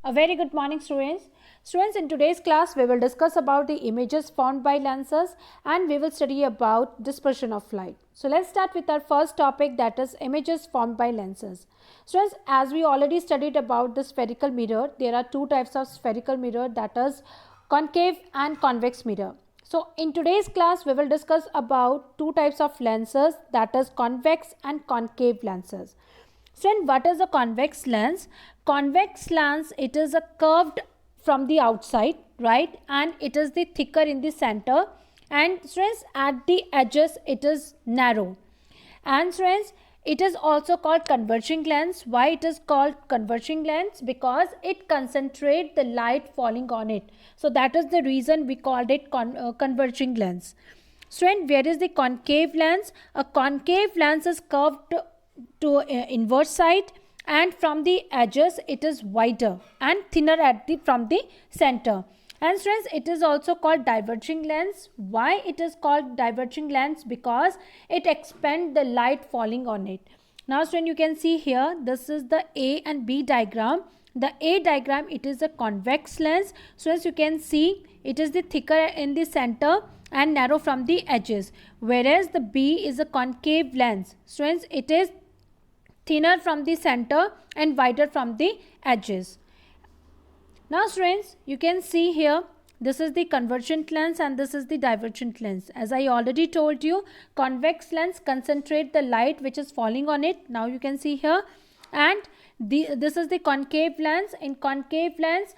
A very good morning, students. Students, in today's class, we will discuss about the images formed by lenses and we will study about dispersion of light. So, let's start with our first topic, that is images formed by lenses. Students, as we already studied about the spherical mirror, there are two types of spherical mirror, that is concave and convex mirror. So, in today's class, we will discuss about two types of lenses, that is convex and concave lenses. So, and what is a convex lens? Convex lens, it is a curved from the outside, right, and it is the thicker in the center, and students, at the edges it is narrow. And students, it is also called converging lens. Why it is called converging lens? Because it concentrates the light falling on it. So that is the reason we called it converging lens. Student, where is the concave lens? A concave lens is curved to inverse side, and from the edges it is wider and thinner at the from the center. And students, it is also called diverging lens. Why it is called diverging lens? Because it expands the light falling on it. Now student, you can see here, this is the A and B diagram. The A diagram, it is a convex lens. So as you can see, it is the thicker in the center and narrow from the edges, whereas the B is a concave lens. Students, it is thinner from the center and wider from the edges. Now students, you can see here, this is the convergent lens and this is the divergent lens. As I already told you, convex lens concentrate the light which is falling on it. Now you can see here, and this is the concave lens. In concave lens,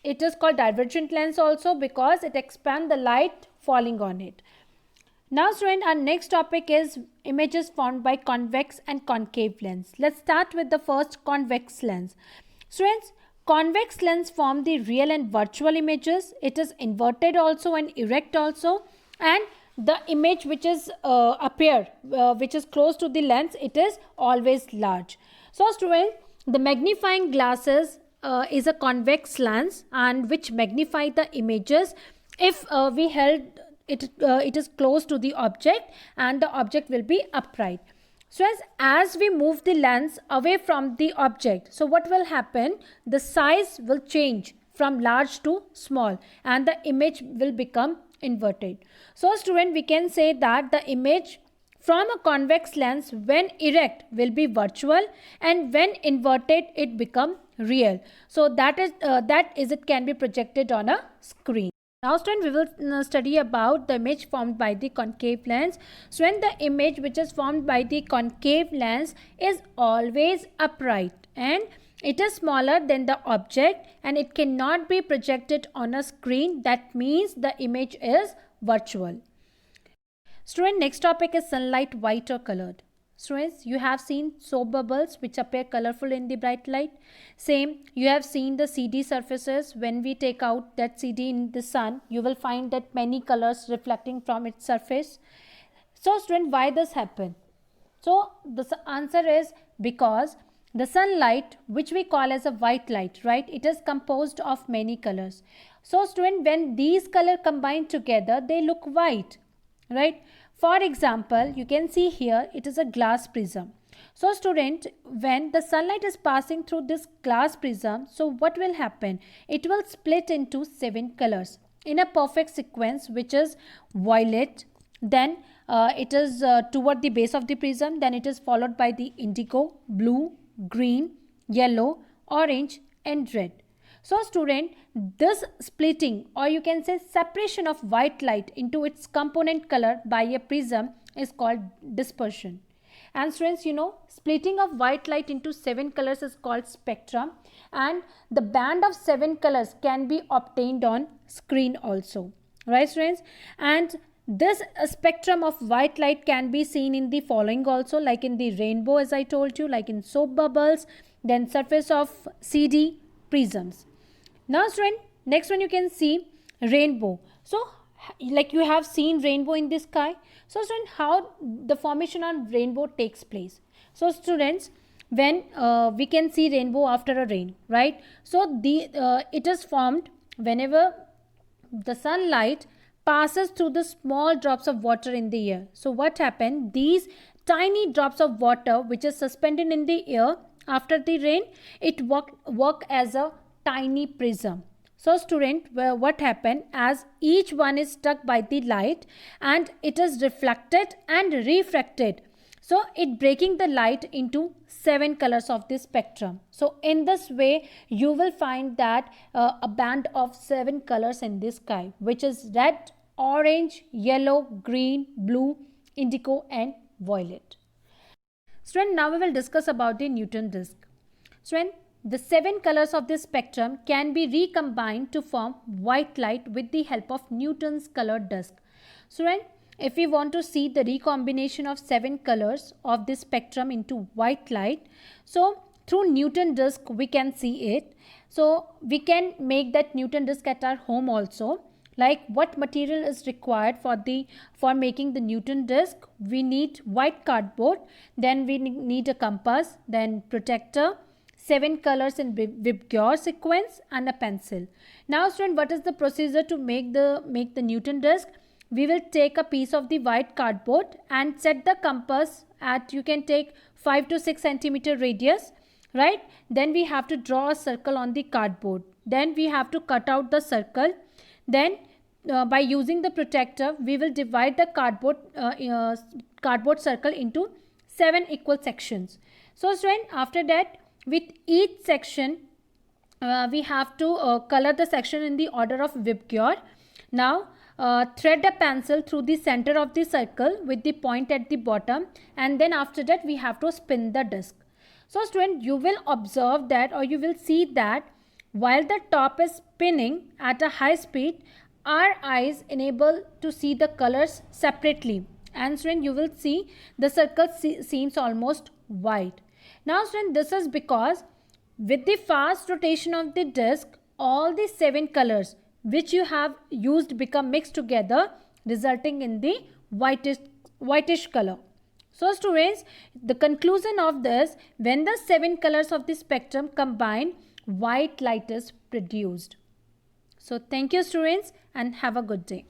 it is called divergent lens also because it expands the light falling on it. Now student, our next topic is images formed by convex and concave lens. Let's start with the first, convex lens. Students, convex lens form the real and virtual images. It is inverted also and erect also, and the image which is which is close to the lens, it is always large. So student, the magnifying glasses is a convex lens and which magnify the images if we held it is close to the object and the object will be upright. So as we move the lens away from the object, so what will happen? The size will change from large to small and the image will become inverted. So student, we can say that the image from a convex lens when erect will be virtual, and when inverted it become real. So that is it can be projected on a screen. Now student, we will study about the image formed by the concave lens. So when the image which is formed by the concave lens is always upright and it is smaller than the object and it cannot be projected on a screen, that means the image is virtual. Student, next topic is sunlight, white or colored. Students, you have seen soap bubbles which appear colorful in the bright light. Same, you have seen the CD surfaces. When we take out that CD in the sun, you will find that many colors reflecting from its surface. So student, why this happen? So the answer is because the sunlight, which we call as a white light, right, it is composed of many colors. So student, when these colors combine together, they look white, right? For example, you can see here, it is a glass prism. So student, when the sunlight is passing through this glass prism, so what will happen? It will split into 7 colors in a perfect sequence, which is violet, then it is toward the base of the prism, then it is followed by the indigo, blue, green, yellow, orange and red. So student, this splitting, or you can say separation of white light into its component color by a prism is called dispersion. And students, you know, splitting of white light into 7 colors is called spectrum, and the band of 7 colors can be obtained on screen also, right students? And this spectrum of white light can be seen in the following also, like in the rainbow, as I told you, like in soap bubbles, then surface of CD, prisms. Now student, next one you can see rainbow. So like you have seen rainbow in the sky. So student, how the formation on rainbow takes place? So students, when we can see rainbow after a rain, right? So it is formed whenever the sunlight passes through the small drops of water in the air. So what happened? These tiny drops of water which is suspended in the air after the rain, it work as a tiny prism. So student, what happened, as each one is struck by the light and it is reflected and refracted. So it breaking the light into 7 colors of the spectrum. So in this way, you will find that a band of 7 colors in the sky, which is red, orange, yellow, green, blue, indigo and violet. Student, now we will discuss about the Newton disk. Student, the 7 colors of the spectrum can be recombined to form white light with the help of Newton's color disk. Student, if we want to see the recombination of 7 colors of the spectrum into white light, so through Newton disk we can see it. So we can make that Newton disk at our home also. Like, what material is required for making the Newton disk? We need white cardboard, then we need a compass, then protector, 7 colors in Vibgyor sequence and a pencil. Now student, what is the procedure to make the Newton disk? We will take a piece of the white cardboard and set the compass at, you can take 5 to 6 centimeter radius, right? Then we have to draw a circle on the cardboard. Then we have to cut out the circle. Then by using the protector, we will divide the cardboard circle into 7 equal sections. So student, after that, with each section, we have to color the section in the order of Vibgyor. Now thread a pencil through the center of the circle with the point at the bottom, and then after that we have to spin the disc. So student, you will observe that, or you will see that while the top is spinning at a high speed, our eyes enable to see the colors separately, and student, you will see the circle seems almost white. Now student, this is because with the fast rotation of the disc, all the 7 colors which you have used become mixed together, resulting in the whitish color. So students, the conclusion of this, when the 7 colors of the spectrum combine, white light is produced. So thank you students and have a good day.